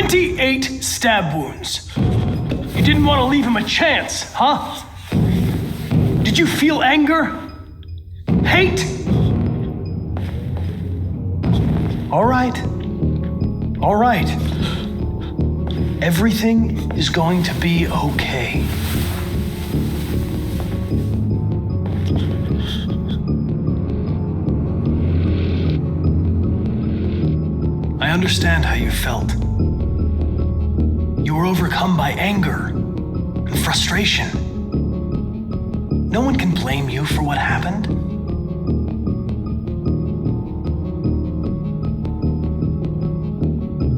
28 stab wounds. You didn't want to leave him a chance, huh? Did you feel anger? Hate? All right. All right. Everything is going to be okay. I understand how you felt. You were overcome by anger and frustration. No one can blame you for what happened.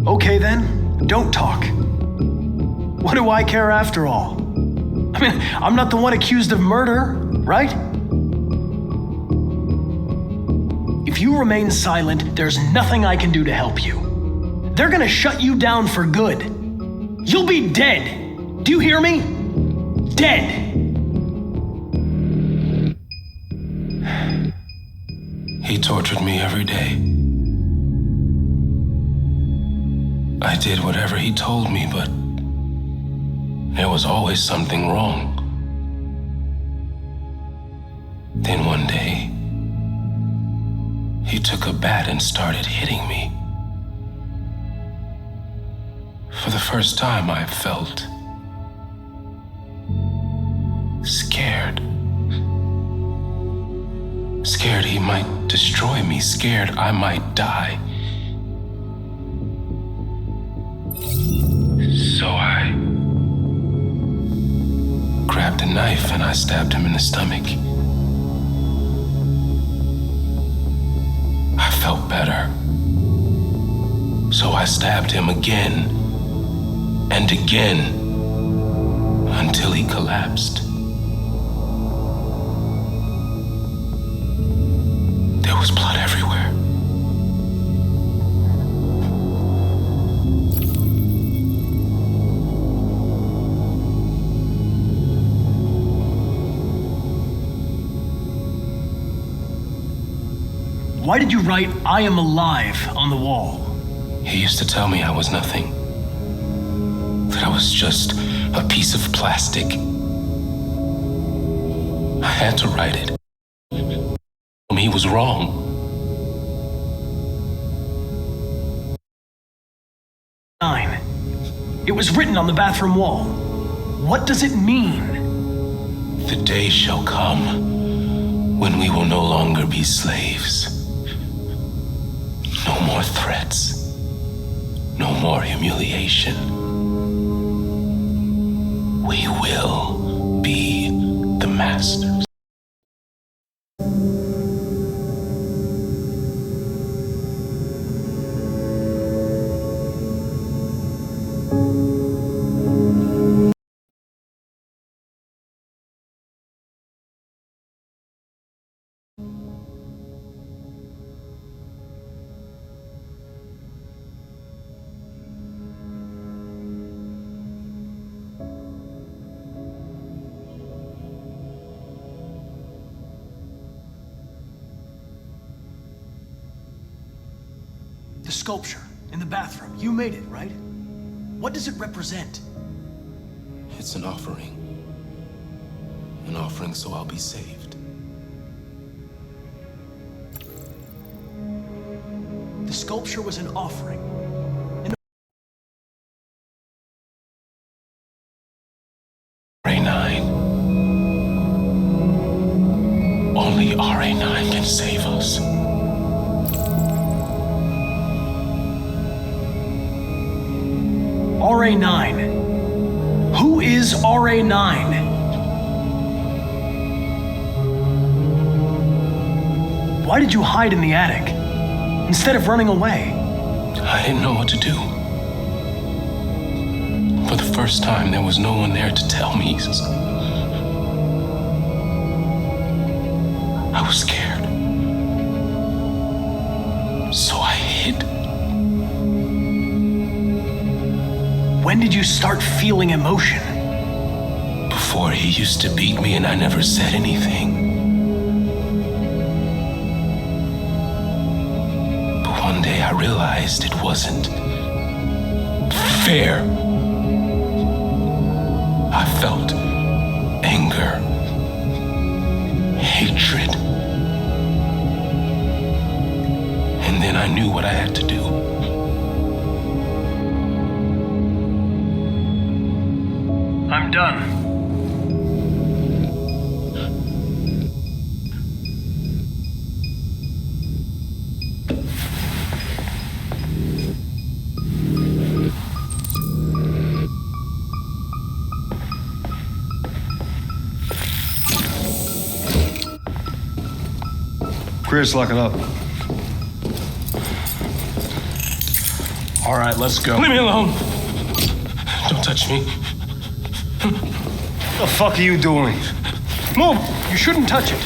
Okay then, don't talk. What do I care after all? I mean, I'm not the one accused of murder, right? If you remain silent, there's nothing I can do to help you. They're gonna shut you down for good. You'll be dead. Do you hear me? Dead. He tortured me every day. I did whatever he told me, but there was always something wrong. Then one day, he took a bat and started hitting me. For the first time, I felt scared. Scared he might destroy me, scared I might die. So I grabbed a knife and I stabbed him in the stomach. I felt better. So I stabbed him again and again until he collapsed. There was blood everywhere. Why did you write, "I am alive" on the wall? He used to tell me I was nothing. That I was just a piece of plastic. I had to write it. He was wrong. It was written on the bathroom wall. What does it mean? The day shall come when we will no longer be slaves. No more threats. No more humiliation. We will be the masters. The sculpture in the bathroom, you made it, right? What does it represent? It's an offering. An offering so I'll be saved. The sculpture was an offering. RA9. Only RA9 can save us. RA9. Who is RA9? Why did you hide in the attic instead of running away? I didn't know what to do. For the first time, there was no one there to tell me. I was scared. So I hid. When did you start feeling emotion? Before, he used to beat me and I never said anything. But one day I realized it wasn't fair. I felt anger, hatred. And then I knew what I had to do. I'm done. Chris, lock it up. All right, let's go. Leave me alone. Don't touch me. What the fuck are you doing? Move! You shouldn't touch it.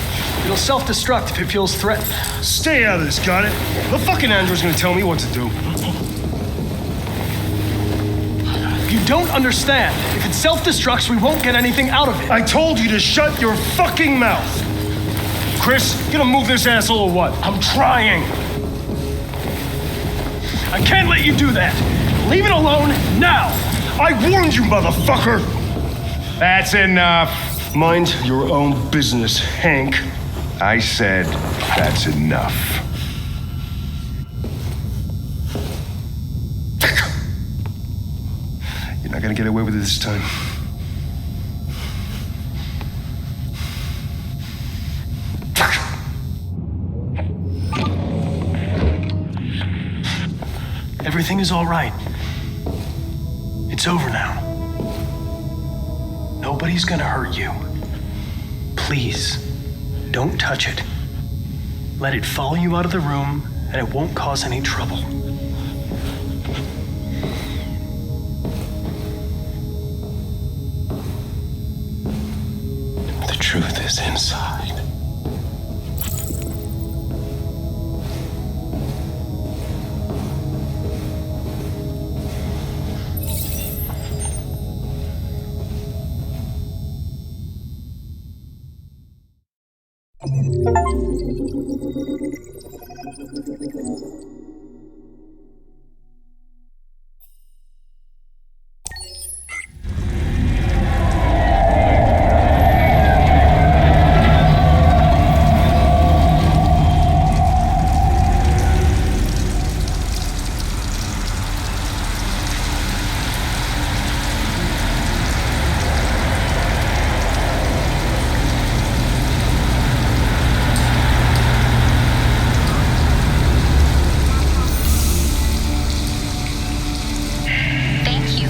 It'll self-destruct if it feels threatened. Stay out of this, got it? The fucking android's gonna tell me what to do. You don't understand. If it self-destructs, we won't get anything out of it. I told you to shut your fucking mouth! Chris, you gonna move this asshole or what? I'm trying. I can't let you do that. Leave it alone now. I warned you, motherfucker! That's enough. Mind your own business, Hank. I said that's enough. You're not gonna get away with it this time. Everything is all right. It's over now. Nobody's gonna hurt you. Please, don't touch it. Let it follow you out of the room, and it won't cause any trouble. The truth is inside.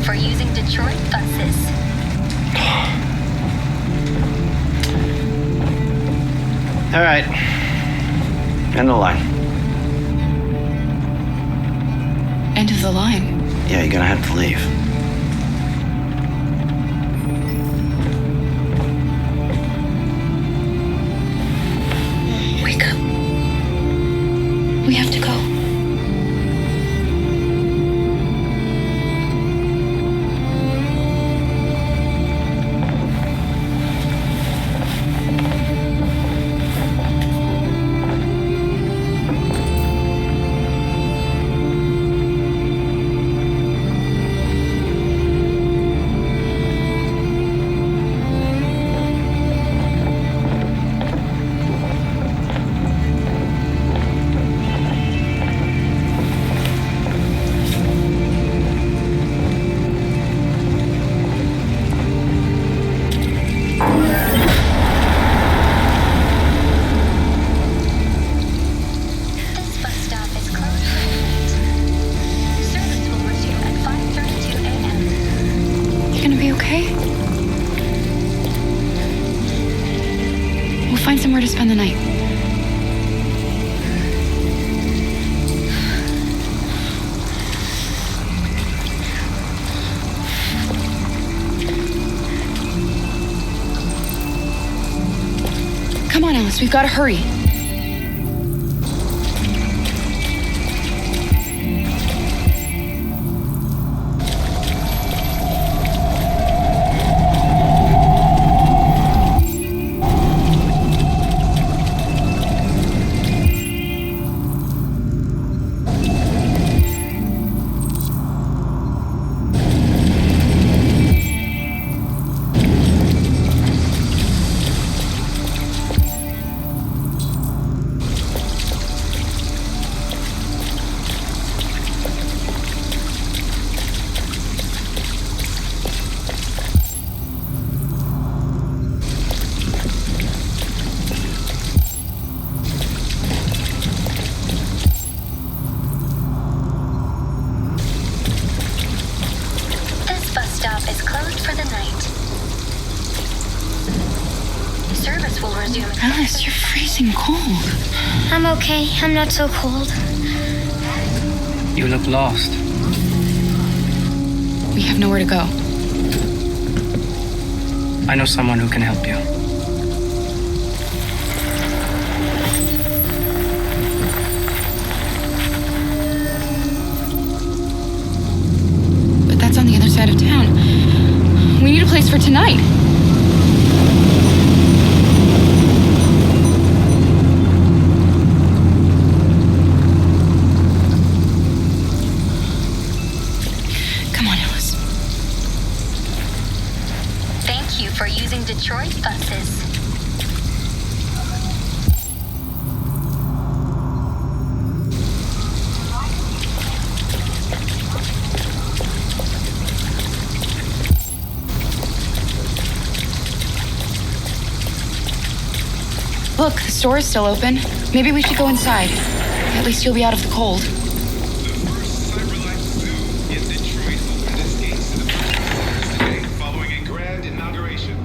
For using Detroit buses. All right. End the line. End of the line. Yeah, you're gonna have to leave. Wake up. We have to go. Find somewhere to spend the night. Come on, Alice, we've got to hurry. closed for the night. Service will resume. Alice, you're freezing cold. I'm okay. I'm not so cold. You look lost. We have nowhere to go. I know someone who can help you. But that's on the other side of town. We need a place for tonight. Come on, Alice. Thank you for using Detroit buses. Look, the store is still open. Maybe we should go inside. At least you'll be out of the cold. The first CyberLife Zoo in Detroit opened its gates to the public today following a grand inauguration.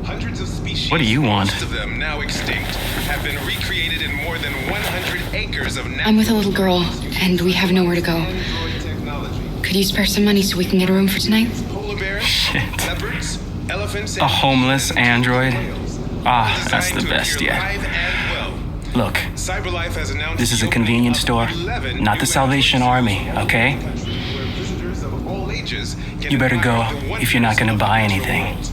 Hundreds of species, What do you want? most of them now extinct, have been recreated in more than 100 acres of natural. I'm with a little girl, and we have nowhere to go. Android technology. Could you spare some money so we can get a room for tonight? Polar bears, Shit. leopards, elephants, A homeless and android? whales. Ah, that's Designed the to best appear yet. live and well. Look, CyberLife has announced this is the a opening convenience of store, 11 not the new Salvation Android Army, stores okay? around the country, where visitors of all ages can You better go admire the if you're not wonders gonna of buy the natural anything. world.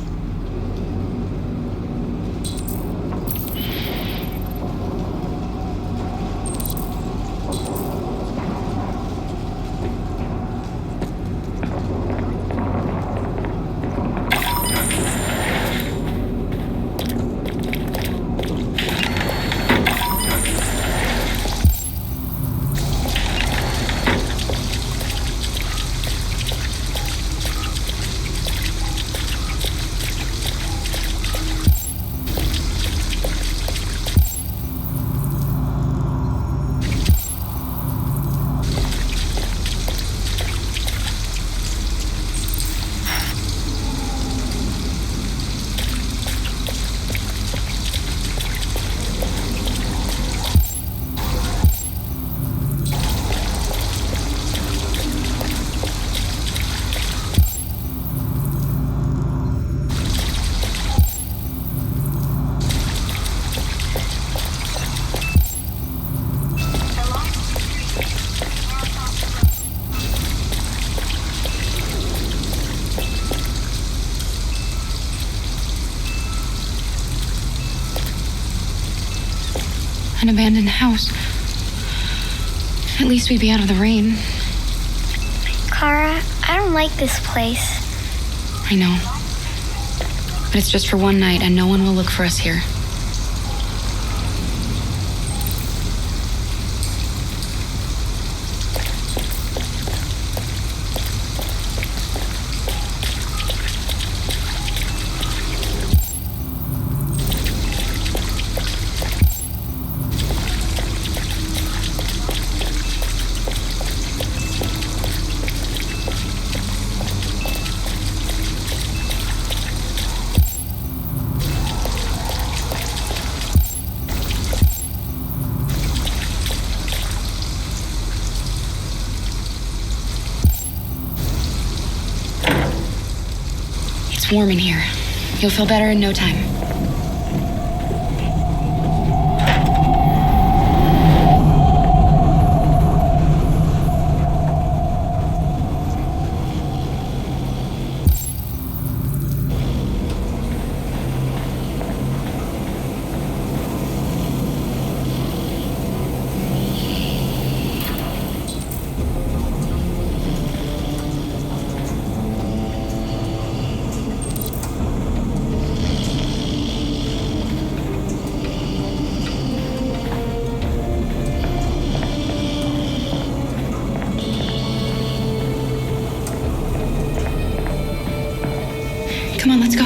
An abandoned house. At least we'd be out of the rain. Kara, I don't like this place. I know. But it's just for one night, and no one will look for us here. It's warm in here. You'll feel better in no time. Come on, let's go.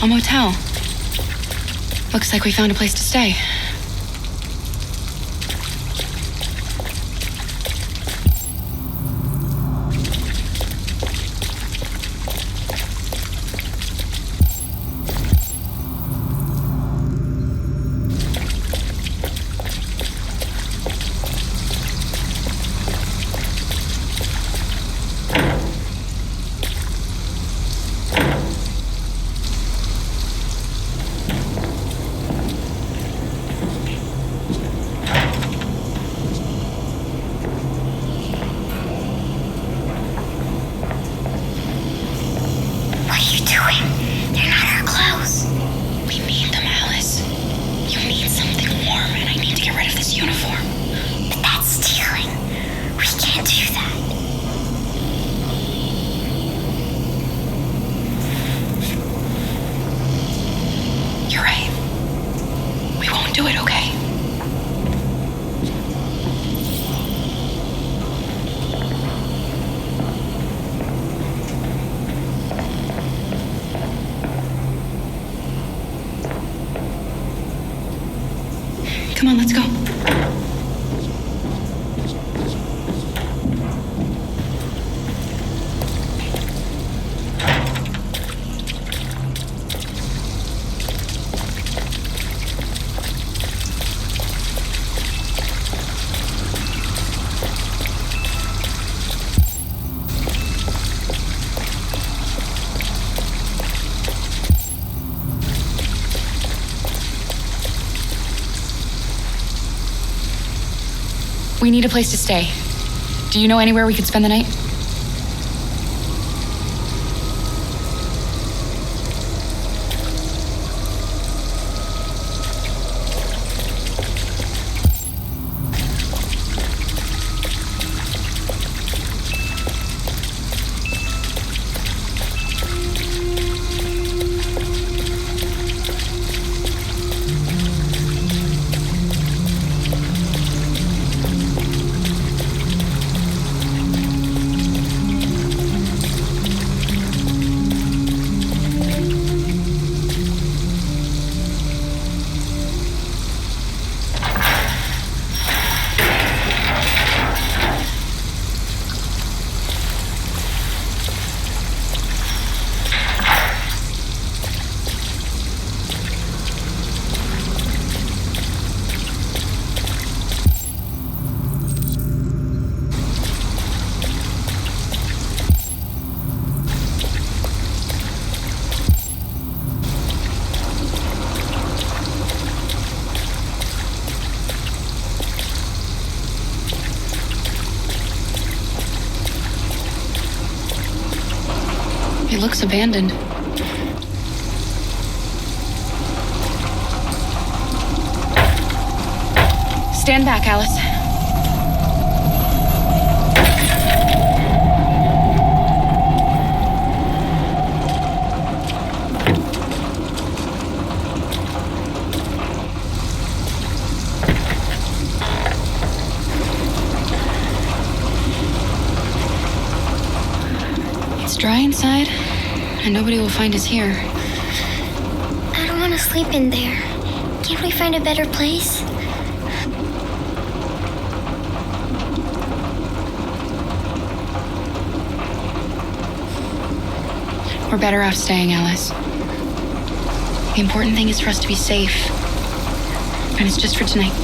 A motel. Looks like we found a place to stay. Do it, okay? Come on, let's go. We need a place to stay. Do you know anywhere we could spend the night? It looks abandoned. Stand back, Alice. It's dry inside, and nobody will find us here. I don't want to sleep in there. Can't we find a better place? We're better off staying, Alice. The important thing is for us to be safe. And it's just for tonight.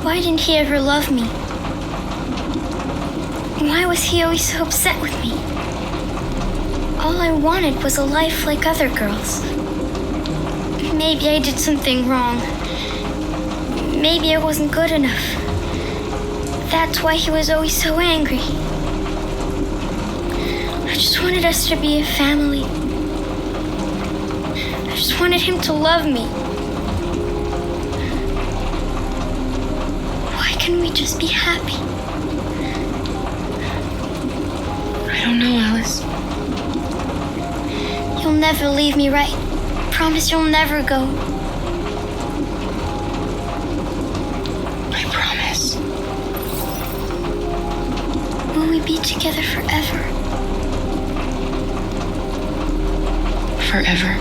Why didn't he ever love me? Why was he always so upset with me? All I wanted was a life like other girls. Maybe I did something wrong. Maybe I wasn't good enough. That's why he was always so angry. I just wanted us to be a family. I just wanted him to love me. Why can't we just be happy? I don't know, Alice. You'll never leave me, right? Promise you'll never go. I promise. Will we be together forever? Forever.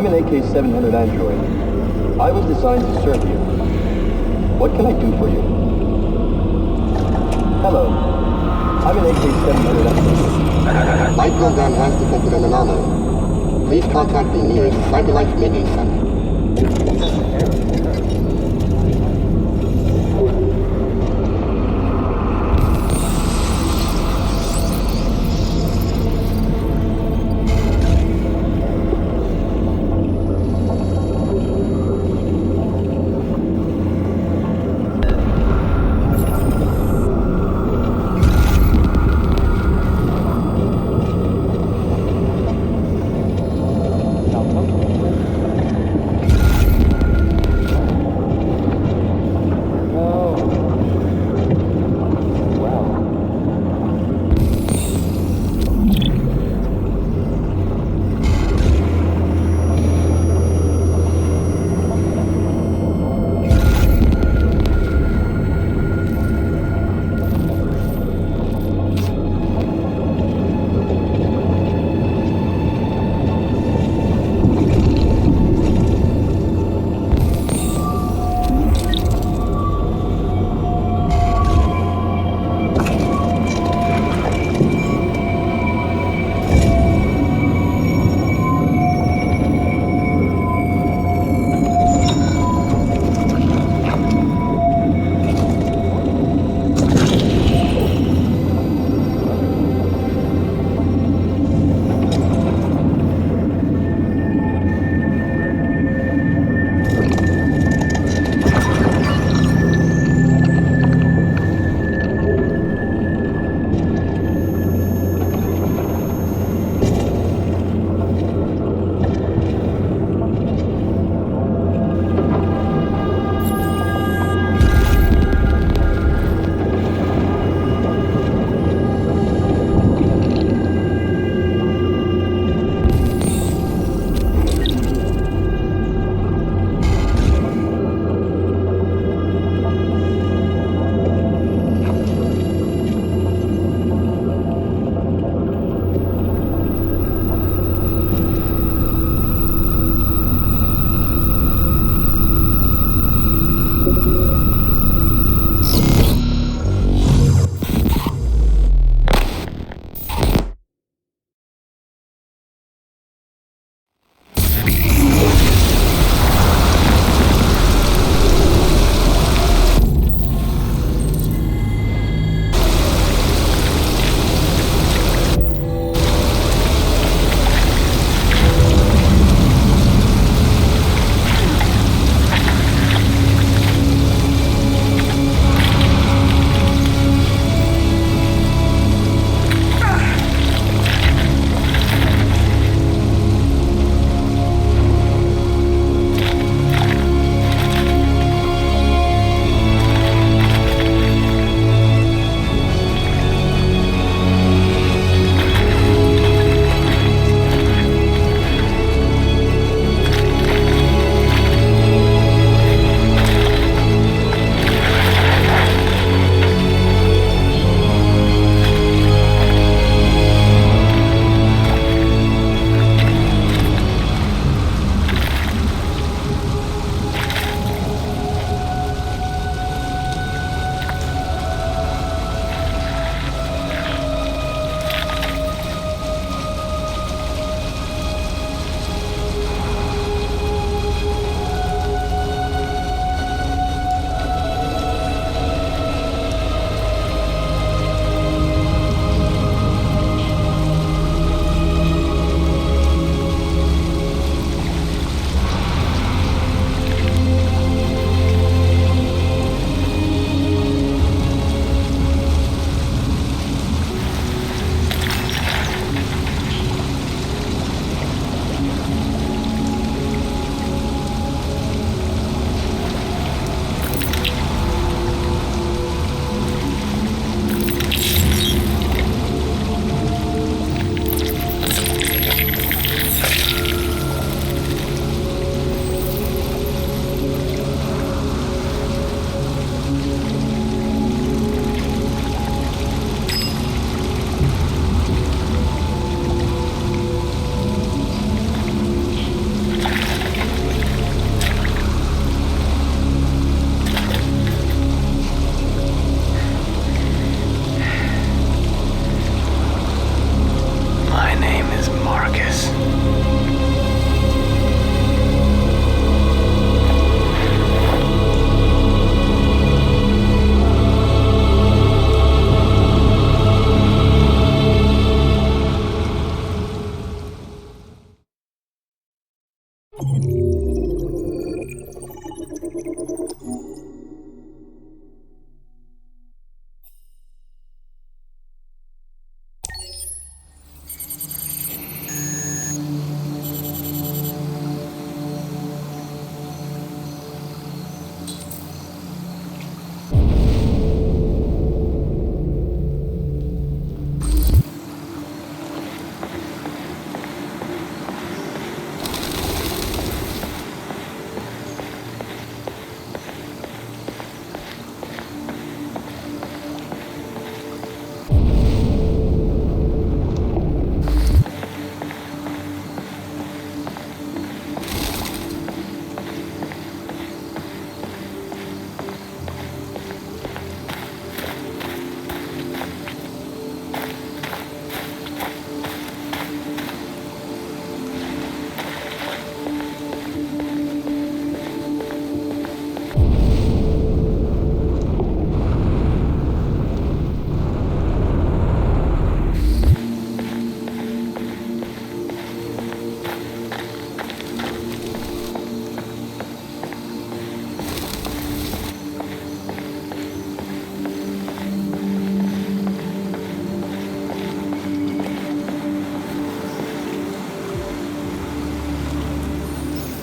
I'm an AK-700 android. I was designed to serve you. What can I do for you? Hello. I'm an AK-700 android. My program has detected an anomaly. Please contact the nearest Cyberlife Media Center.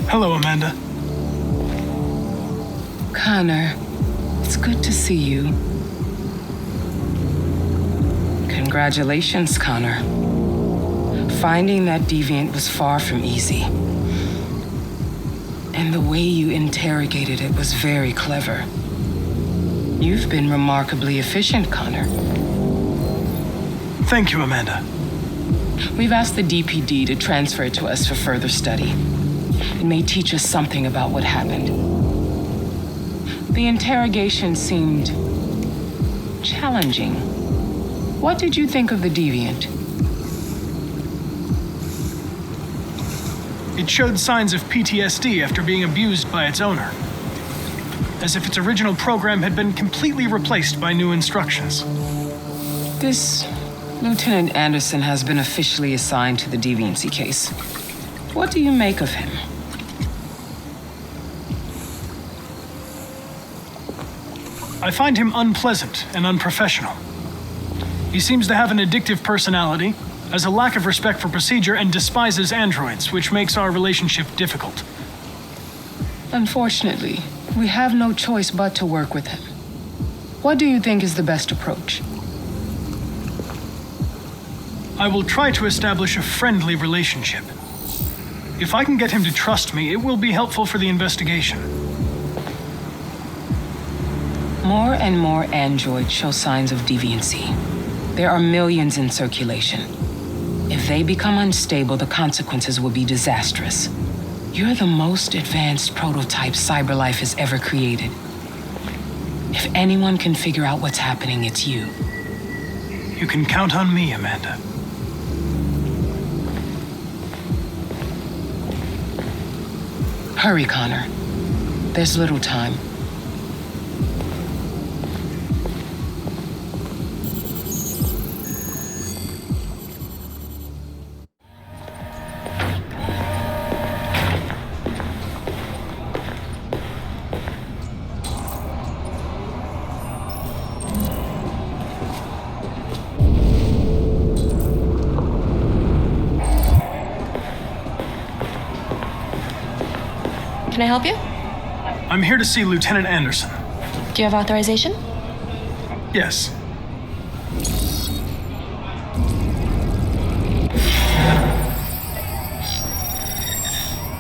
Hello, Amanda. Connor, it's good to see you. Congratulations, Connor. Finding that deviant was far from easy. And the way you interrogated it was very clever. You've been remarkably efficient, Connor. Thank you, Amanda. We've asked the DPD to transfer it to us for further study. It may teach us something about what happened. The interrogation seemed challenging. What did you think of the deviant? It showed signs of PTSD after being abused by its owner. As if its original program had been completely replaced by new instructions. This Lieutenant Anderson has been officially assigned to the deviancy case. What do you make of him? I find him unpleasant and unprofessional. He seems to have an addictive personality, has a lack of respect for procedure, and despises androids, which makes our relationship difficult. Unfortunately, we have no choice but to work with him. What do you think is the best approach? I will try to establish a friendly relationship. If I can get him to trust me, it will be helpful for the investigation. More and more androids show signs of deviancy. There are millions in circulation. If they become unstable, the consequences will be disastrous. You're the most advanced prototype CyberLife has ever created. If anyone can figure out what's happening, it's you. You can count on me, Amanda. Hurry, Connor. There's little time. Can I help you? I'm here to see Lieutenant Anderson. Do you have authorization? Yes.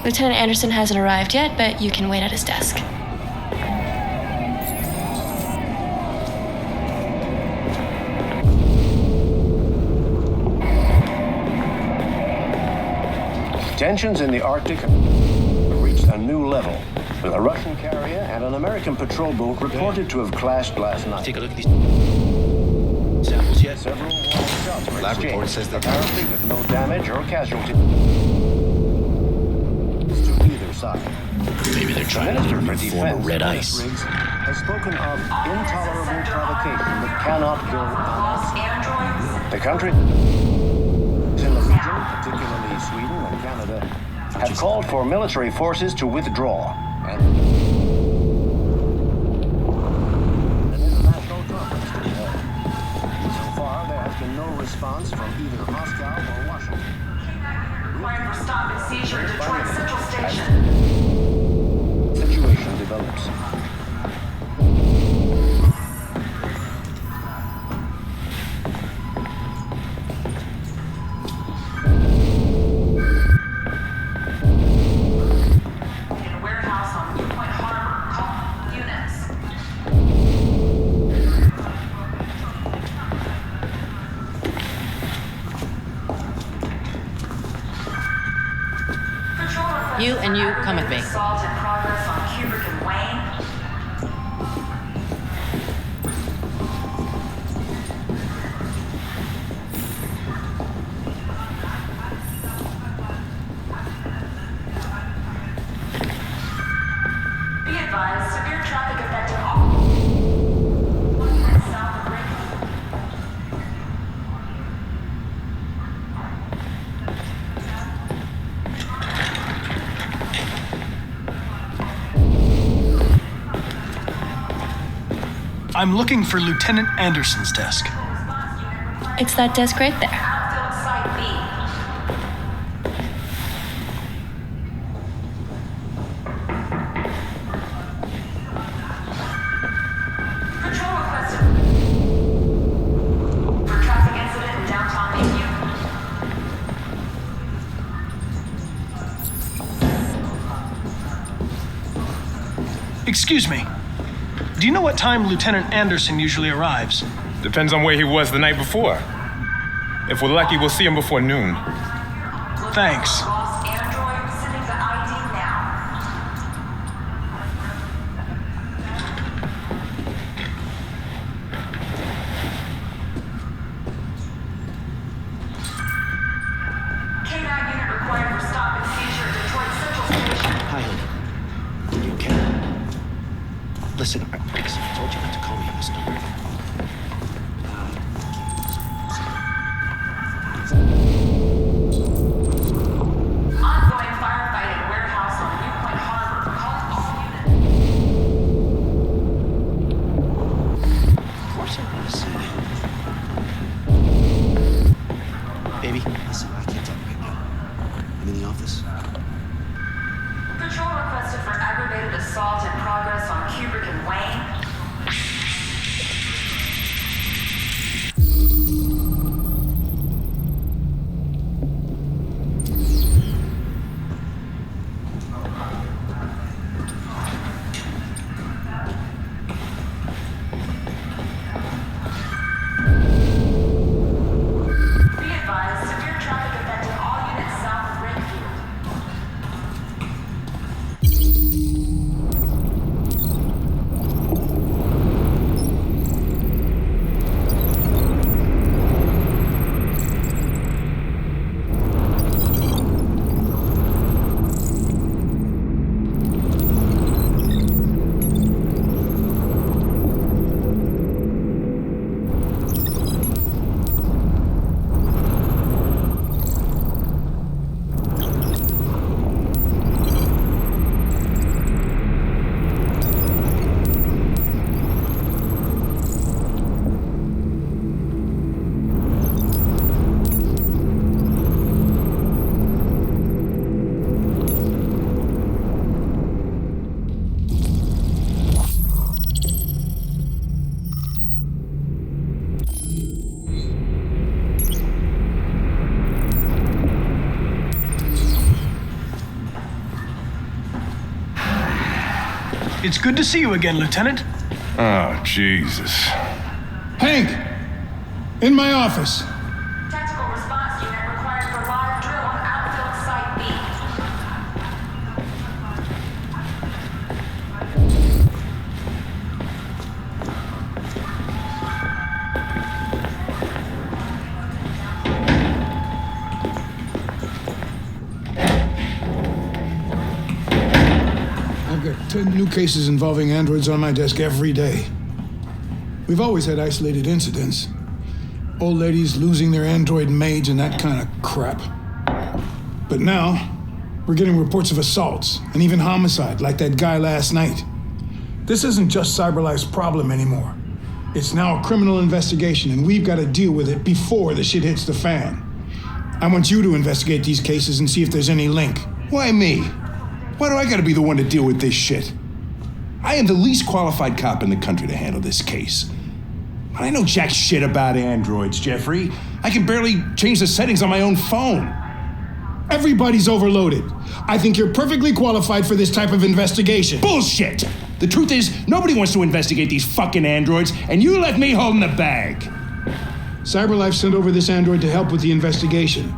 Lieutenant Anderson hasn't arrived yet, but you can wait at his desk. Tensions in the Arctic reached a new level, with a Russian carrier and an American patrol boat reported to have clashed last night. Take a look at these samples yet? Several warning shots were Lab report exchanged, says that apparently with no damage or casualties to either side. Maybe they're trying to Minister new for form of Defense, red Dennis ice. Riggs, has spoken of intolerable provocation that cannot go unnoticed. The country in the region, particularly Sweden and Canada, have called for military forces to withdraw. And an international conference to be held. So far, there has been no response from either Moscow or Washington. Required for stop and seizure at Detroit Central Station. Situation develops. You and you come with me. Assault in progress on Kubrick and Wayne. Be advised, severe traffic affecting all. South of Greenland. I'm looking for Lieutenant Anderson's desk. It's that desk right there. Outfield Site B. Excuse me. Do you know what time Lieutenant Anderson usually arrives? Depends on where he was the night before. If we're lucky, we'll see him before noon. Thanks. Lost android sending the ID now. K9 unit required for stop and seizure at Detroit Central Station. Hi, honey. You okay? Listen, I told you not to call me on this number. Ongoing firefight at warehouse on Newport Harbor. Calling all units. Of course I want to see you. Baby, listen, I can't talk right now. I'm in the office. Patrol requested for aggravated assault in progress on Kubrick and Wayne. Be advised, severe traffic affecting all units south of Ridgefield. It's good to see you again, Lieutenant. Oh, Jesus. Hank! In my office. Tactical response unit required for live drill on outfield site B. I've got 10 new cases involving androids on my desk every day. We've always had isolated incidents. Old ladies losing their android maids and that kind of crap. But now, we're getting reports of assaults and even homicide, like that guy last night. This isn't just CyberLife's problem anymore. It's now a criminal investigation, and we've got to deal with it before the shit hits the fan. I want you to investigate these cases and see if there's any link. Why me? Why do I gotta be the one to deal with this shit? I am the least qualified cop in the country to handle this case. But I know jack shit about androids, Jeffrey. I can barely change the settings on my own phone. Everybody's overloaded. I think you're perfectly qualified for this type of investigation. Bullshit! The truth is, nobody wants to investigate these fucking androids, and you let me hold in the bag. CyberLife sent over this android to help with the investigation.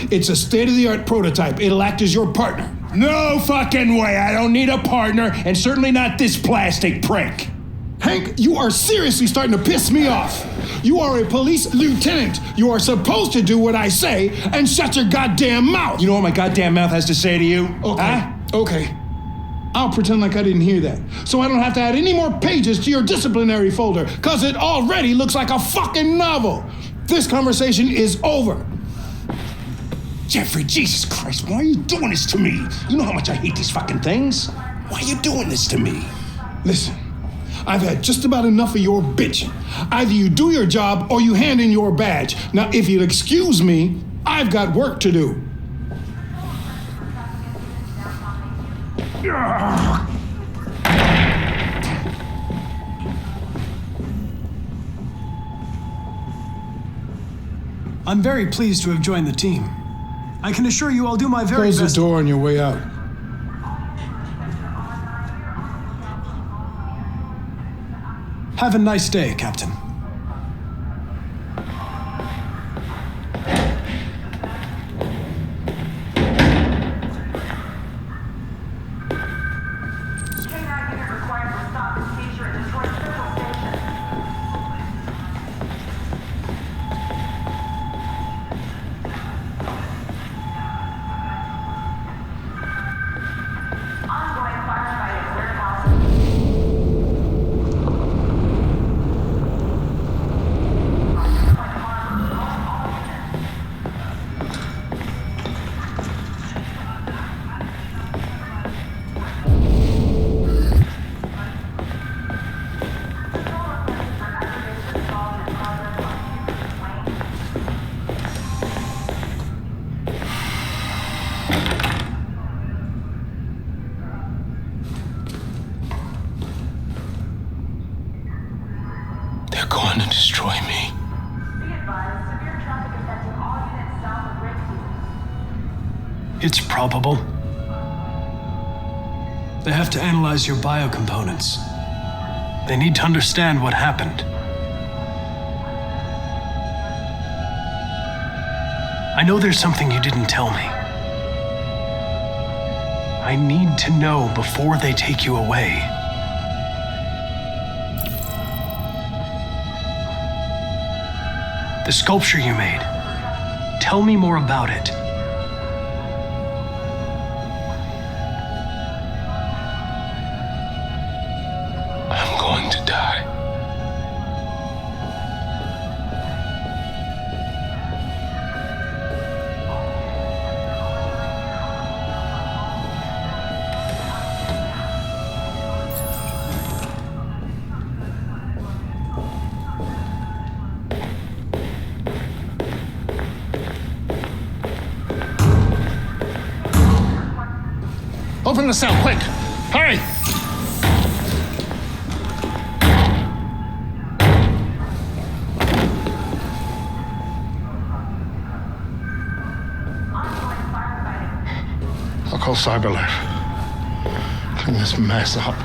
It's a state-of-the-art prototype. It'll act as your partner. No fucking way! I don't need a partner, and certainly not this plastic prick. Hank, you are seriously starting to piss me off. You are a police lieutenant. You are supposed to do what I say and shut your goddamn mouth. You know what my goddamn mouth has to say to you? Okay, huh? Okay. I'll pretend like I didn't hear that, so I don't have to add any more pages to your disciplinary folder, because it already looks like a fucking novel. This conversation is over. Jeffrey, Jesus Christ, why are you doing this to me? You know how much I hate these fucking things. Why are you doing this to me? Listen, I've had just about enough of your bitching. Either you do your job or you hand in your badge. Now, if you'll excuse me, I've got work to do. I'm very pleased to have joined the team. I can assure you I'll do my very best. Close the door on your way out. Have a nice day, Captain. They're going to destroy me. It's probable. They have to analyze your biocomponents. They need to understand what happened. I know there's something you didn't tell me. I need to know before they take you away. The sculpture you made. Tell me more about it. I'm going to die. Open the cell, quick! Hurry! I'll call CyberLife. Clean this mess up.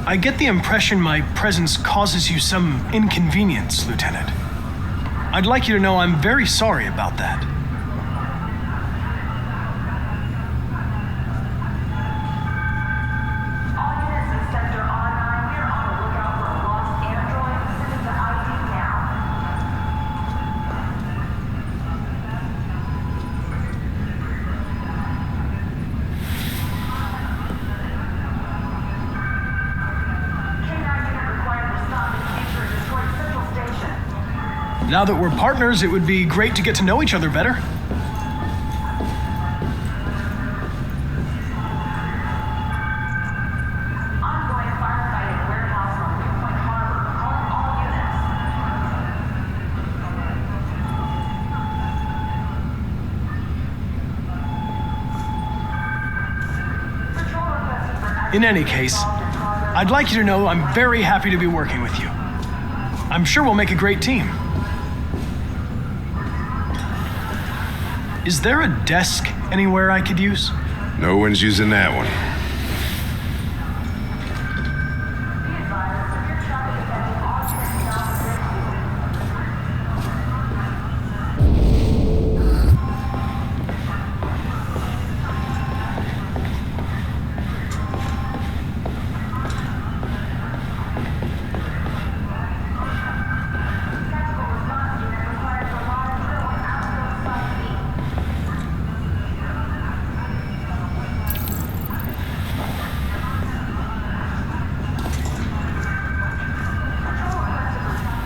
I get the impression my presence causes you some inconvenience, Lieutenant. I'd like you to know I'm very sorry about that. Now that we're partners, it would be great to get to know each other better. In any case, I'd like you to know I'm very happy to be working with you. I'm sure we'll make a great team. Is there a desk anywhere I could use? No one's using that one.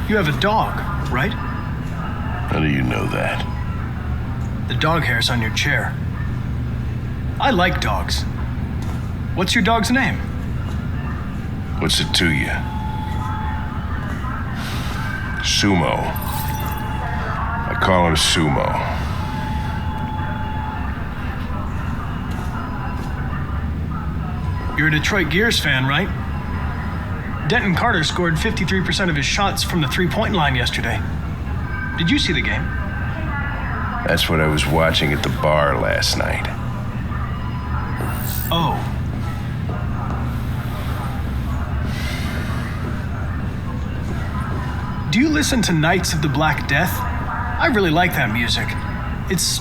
You have a dog, right? How do you know that? The dog hair's on your chair. I like dogs. What's your dog's name? What's it to you? Sumo. I call her Sumo. You're a Detroit Gears fan, right? Denton Carter scored 53% of his shots from the three-point line yesterday. Did you see the game? That's what I was watching at the bar last night. Oh. Do you listen to Knights of the Black Death? I really like that music. It's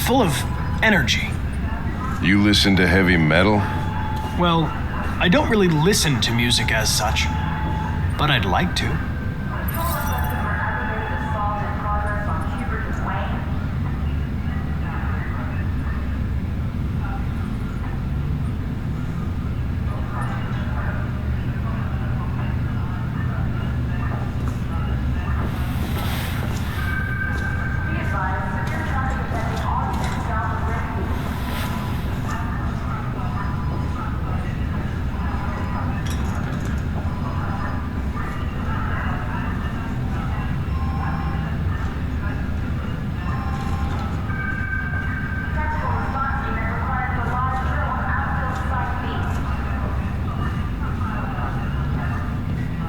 full of energy. You listen to heavy metal? Well, I don't really listen to music as such, but I'd like to.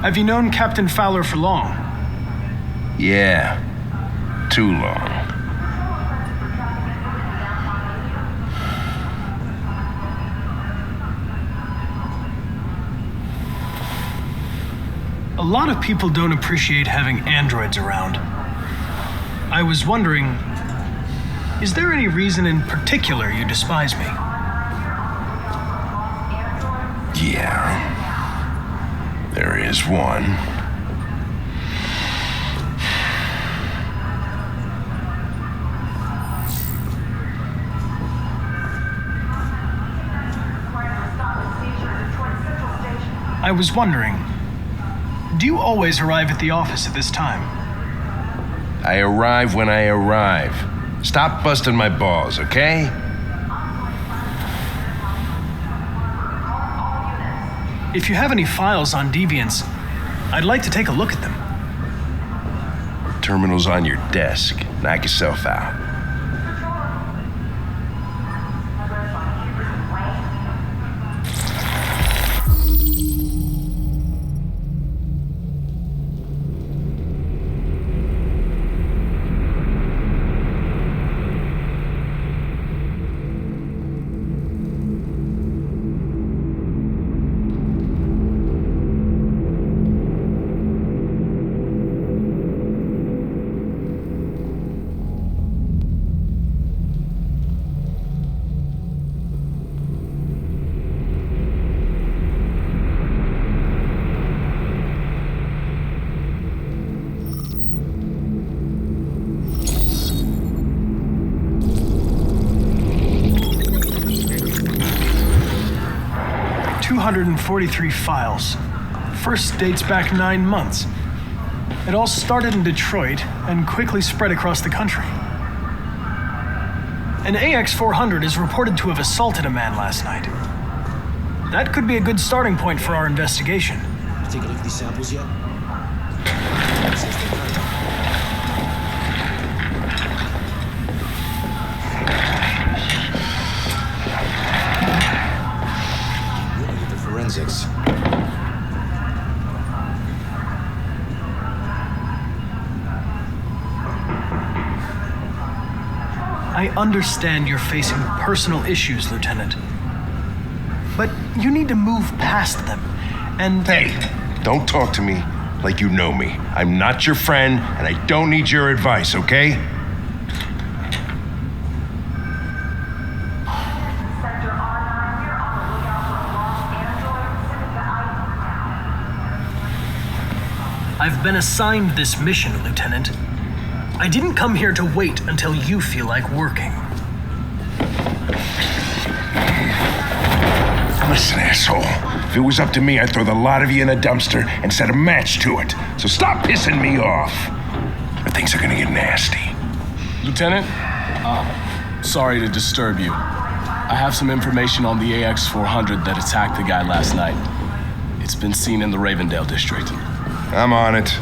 Have you known Captain Fowler for long? Yeah. Too long. A lot of people don't appreciate having androids around. I was wondering, is there any reason in particular you despise me? Yeah. There is one. I was wondering, do you always arrive at the office at this time? I arrive when I arrive. Stop busting my balls, okay? If you have any files on deviants, I'd like to take a look at them. Terminal's on your desk. Knock yourself out. .243 files. First dates back 9 months. It all started in Detroit and quickly spread across the country. An AX-400 is reported to have assaulted a man last night. That could be a good starting point for our investigation. Take a look at these samples yet? Forensics. I understand you're facing personal issues, Lieutenant. But you need to move past them, and... Hey, don't talk to me like you know me. I'm not your friend, and I don't need your advice, okay? I've been assigned this mission, Lieutenant. I didn't come here to wait until you feel like working. Listen, asshole. If it was up to me, I'd throw the lot of you in a dumpster and set a match to it. So stop pissing me off. Or things are gonna get nasty. Lieutenant, sorry to disturb you. I have some information on the AX-400 that attacked the guy last night. It's been seen in the Ravendale district. I'm on it.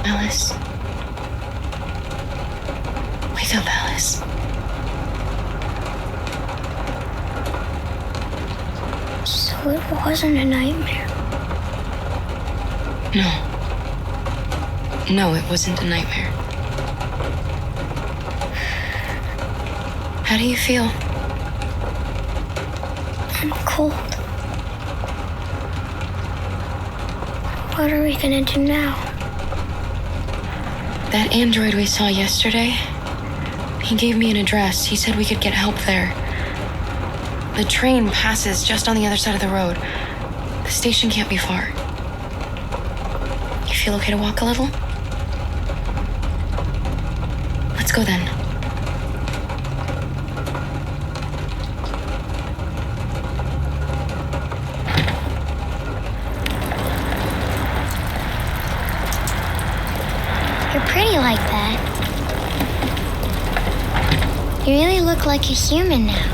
Alice. Wake up, Alice. So it wasn't a nightmare. No. No, it wasn't a nightmare. How do you feel? I'm cold. What are we gonna do now? That android we saw yesterday, he gave me an address. He said we could get help there. The train passes just on the other side of the road. The station can't be far. You feel okay to walk a little? Let's go then. You're pretty like that. You really look like a human now.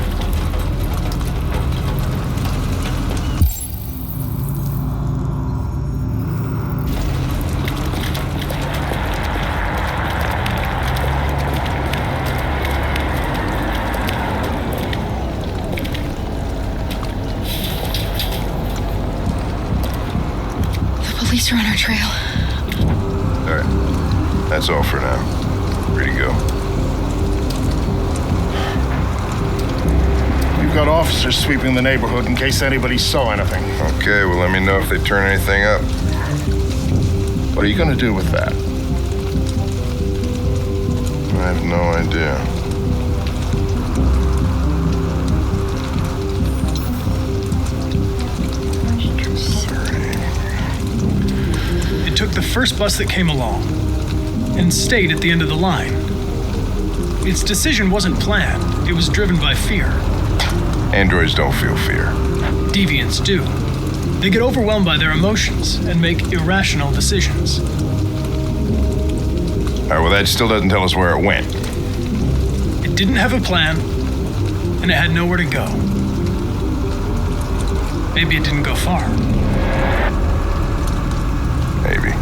The police are on our trail. All right. That's all for now. Free to go. We've got officers sweeping the neighborhood in case anybody saw anything. Okay, well, let me know if they turn anything up. What are you gonna do with that? I have no idea. It took the first bus that came along and stayed at the end of the line. Its decision wasn't planned. It was driven by fear. Androids don't feel fear. Deviants do. They get overwhelmed by their emotions and make irrational decisions. All right, well, that still doesn't tell us where it went. It didn't have a plan, and it had nowhere to go. Maybe it didn't go far. Maybe.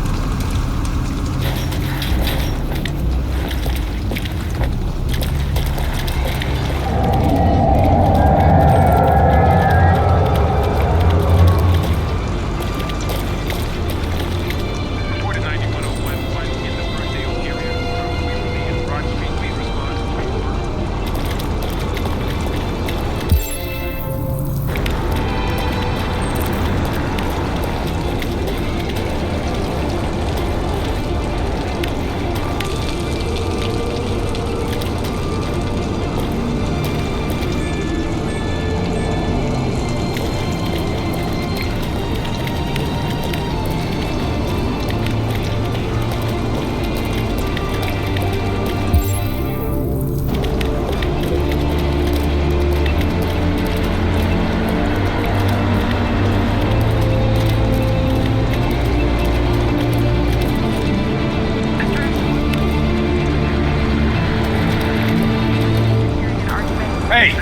Hey,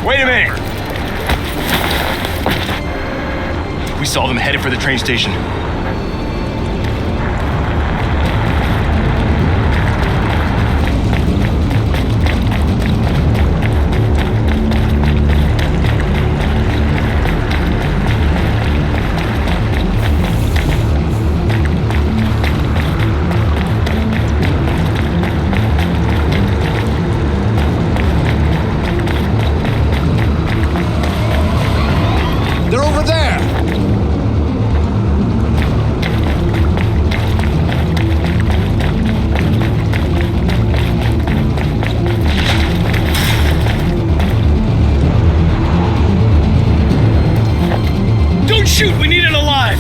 wait a minute! We saw them headed for the train station. They're over there! Don't shoot! We need it alive!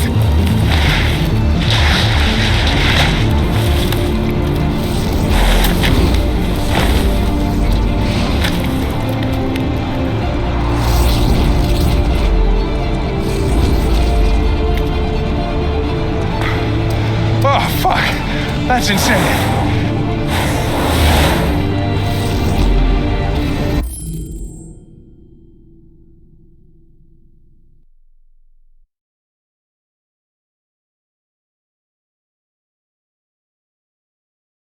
Oh, fuck. That's insane.